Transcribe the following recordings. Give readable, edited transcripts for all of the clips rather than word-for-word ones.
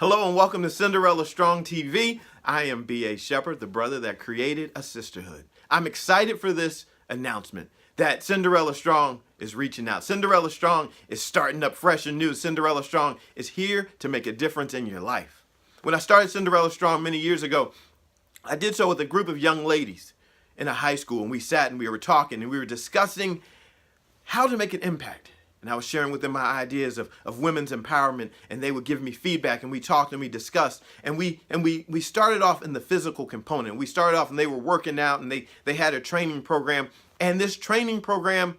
Hello and welcome to Cinderella Strong TV. I am B.A. Shepherd, the brother that created a sisterhood. I'm excited for this announcement that Cinderella Strong is reaching out. Cinderella Strong is starting up fresh and new. Cinderella Strong is here to make a difference in your life. When I started Cinderella Strong many years ago, I did so with a group of young ladies in a high school, and we sat and we were talking and we were discussing how to make an impact. And I was sharing with them my ideas of women's empowerment, and they would give me feedback, and we talked and we discussed. And we started off in the physical component. We started off and they were working out, and they had a training program. And this training program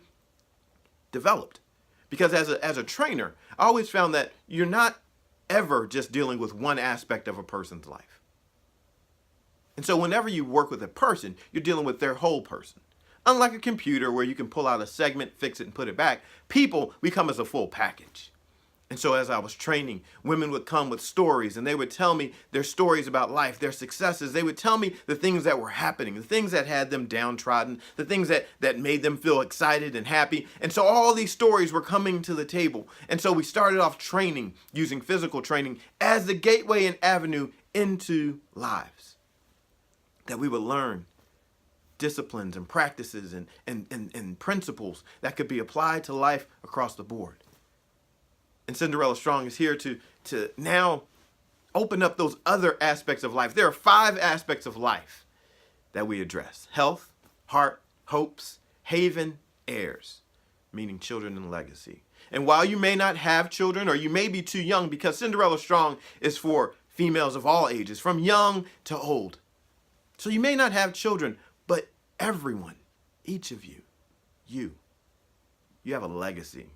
developed. Because as a trainer, I always found that you're not ever just dealing with one aspect of a person's life. And so whenever you work with a person, you're dealing with their whole person. Unlike a computer where you can pull out a segment, fix it, and put it back, people, we come as a full package. And so as I was training, women would come with stories, and they would tell me their stories about life, their successes. They would tell me the things that were happening, the things that had them downtrodden, the things that made them feel excited and happy. And so all these stories were coming to the table. And so we started off training, using physical training as the gateway and avenue into lives. That we would learn disciplines and practices and principles that could be applied to life across the board. And Cinderella Strong is here to now open up those other aspects of life. There are 5 aspects of life that we address: health, heart, hopes, haven, heirs, meaning children and legacy. And while you may not have children, or you may be too young, because Cinderella Strong is for females of all ages, from young to old. So you may not have children, but everyone, each of you have a legacy.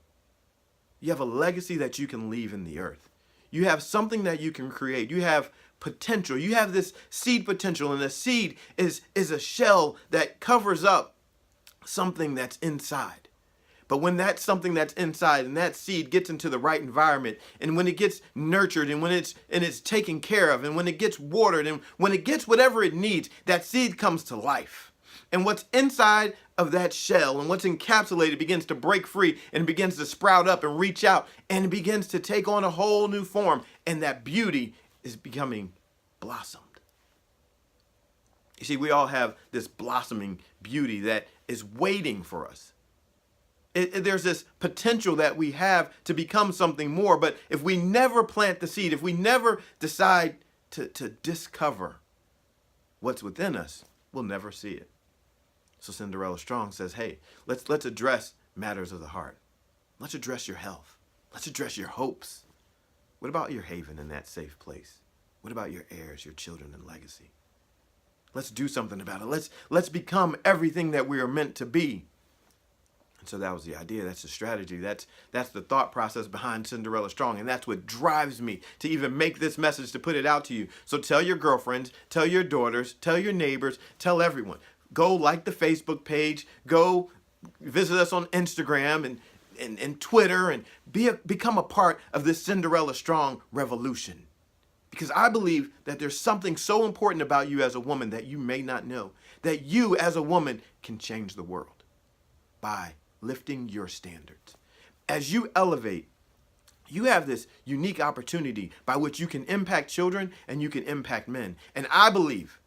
You have a legacy that you can leave in the earth. You have something that you can create. You have potential. You have this seed potential, and the seed is a shell that covers up something that's inside. But when that's something that's inside and that seed gets into the right environment, and when it gets nurtured, and when it's taken care of, and when it gets watered, and when it gets whatever it needs, that seed comes to life. And what's inside of that shell and what's encapsulated begins to break free and begins to sprout up and reach out, and it begins to take on a whole new form, and that beauty is becoming blossomed. You see, we all have this blossoming beauty that is waiting for us. There's this potential that we have to become something more, but if we never plant the seed, if we never decide to discover what's within us, we'll never see it. So Cinderella Strong says, hey, let's address matters of the heart. Let's address your health. Let's address your hopes. What about your haven in that safe place? What about your heirs, your children, and legacy? Let's do something about it. Let's become everything that we are meant to be. And so that was the idea. That's the strategy. That's the thought process behind Cinderella Strong. And that's what drives me to even make this message, to put it out to you. So tell your girlfriends, tell your daughters, tell your neighbors, tell everyone. Go like the Facebook page. Go visit us on Instagram and Twitter, and become a part of this Cinderella Strong revolution. Because I believe that there's something so important about you as a woman that you may not know. That you as a woman can change the world by lifting your standards. As you elevate, you have this unique opportunity by which you can impact children and you can impact men. And I believe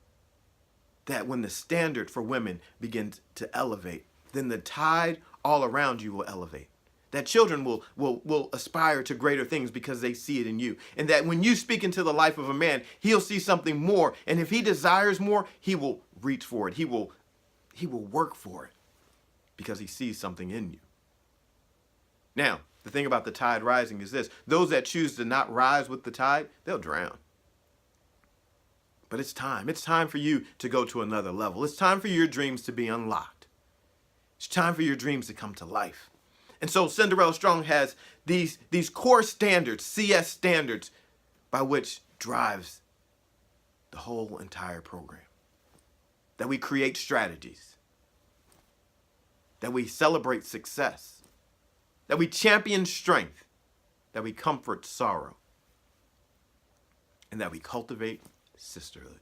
that when the standard for women begins to elevate, then the tide all around you will elevate. That children will aspire to greater things because they see it in you. And that when you speak into the life of a man, he'll see something more. And if he desires more, he will reach for it. He will work for it because he sees something in you. Now, the thing about the tide rising is this: those that choose to not rise with the tide, they'll drown. But it's time. It's time for you to go to another level. It's time for your dreams to be unlocked. It's time for your dreams to come to life. And so Cinderella Strong has these core standards, CS standards, by which drives the whole entire program. That we create strategies. That we celebrate success. That we champion strength. That we comfort sorrow. And that we cultivate sisterhood.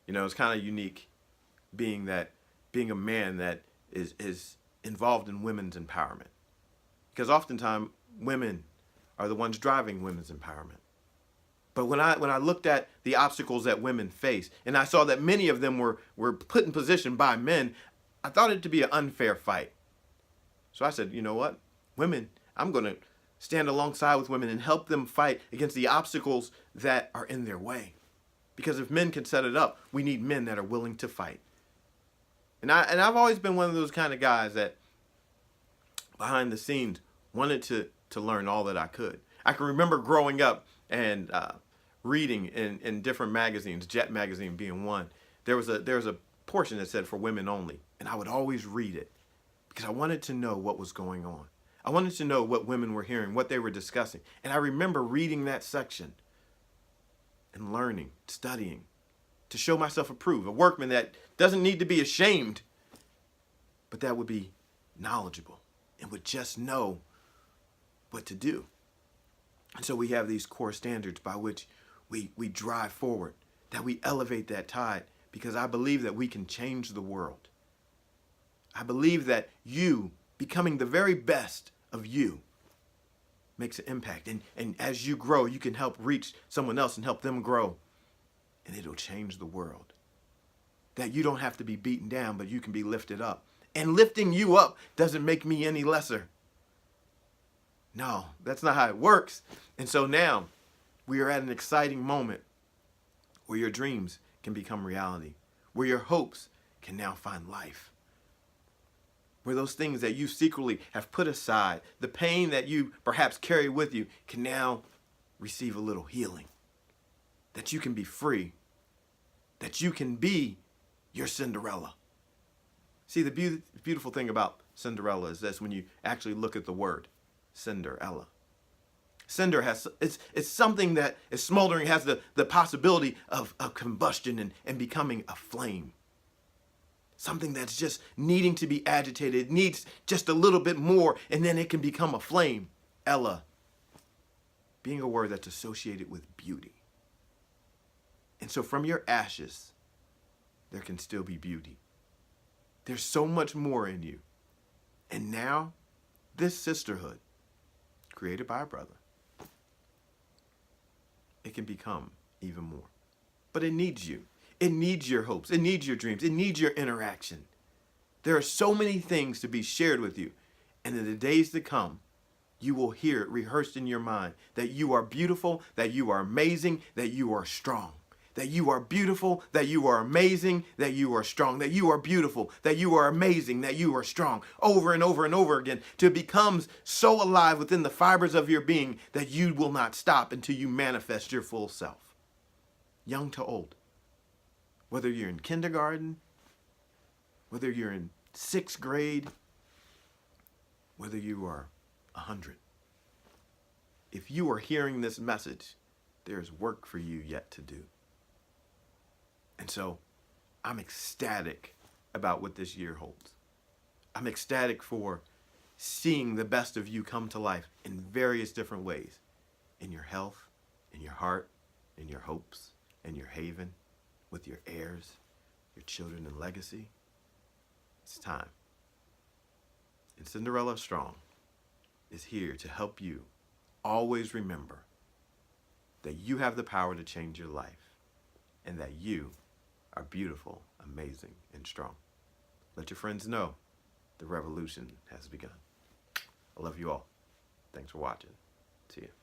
You know, it's kind of unique being a man that is involved in women's empowerment. Because oftentimes women are the ones driving women's empowerment. But when I looked at the obstacles that women face, and I saw that many of them were put in position by men, I thought it to be an unfair fight. So I said, you know what? Women, I'm going to stand alongside with women and help them fight against the obstacles that are in their way. Because if men can set it up, we need men that are willing to fight. And I've always been one of those kind of guys that behind the scenes wanted to learn all that I could. I can remember growing up and reading in different magazines, Jet magazine being one. There was a portion that said for women only, and I would always read it because I wanted to know what was going on. I wanted to know what women were hearing, what they were discussing. And I remember reading that section and learning, studying, to show myself approved, a workman that doesn't need to be ashamed, but that would be knowledgeable and would just know what to do. And so we have these core standards by which we drive forward, that we elevate that tide, because I believe that we can change the world. I believe that you becoming the very best of you makes an impact. And as you grow, you can help reach someone else and help them grow. And it'll change the world. That you don't have to be beaten down, but you can be lifted up. And lifting you up doesn't make me any lesser. No, that's not how it works. And so now we are at an exciting moment where your dreams can become reality, where your hopes can now find life, where those things that you secretly have put aside, the pain that you perhaps carry with you, can now receive a little healing, that you can be free, that you can be your Cinderella. See, the beautiful thing about Cinderella is this: when you actually look at the word Cinderella. Cinder it's something that is smoldering, has the possibility of combustion and becoming a flame. Something that's just needing to be agitated, it needs just a little bit more, and then it can become a flame. Ella, being a word that's associated with beauty. And so from your ashes, there can still be beauty. There's so much more in you. And now, this sisterhood, created by a brother, it can become even more. But it needs you. It needs your hopes. It needs your dreams. It needs your interaction. There are so many things to be shared with you. And in the days to come, you will hear it rehearsed in your mind that you are beautiful, that you are amazing, that you are strong. That you are beautiful, that you are amazing, that you are strong, that you are beautiful, that you are amazing, that you are strong, over and over and over again, till it becomes so alive within the fibers of your being that you will not stop until you manifest your full self. Young to old. Whether you're in kindergarten, whether you're in 6th grade, whether you are 100. If you are hearing this message, there's work for you yet to do. And so I'm ecstatic about what this year holds. I'm ecstatic for seeing the best of you come to life in various different ways. In your health, in your heart, in your hopes, in your haven, with your heirs, your children and legacy. It's time. And Cinderella Strong is here to help you always remember that you have the power to change your life and that you are beautiful, amazing, and strong. Let your friends know the revolution has begun. I love you all. Thanks for watching. See you.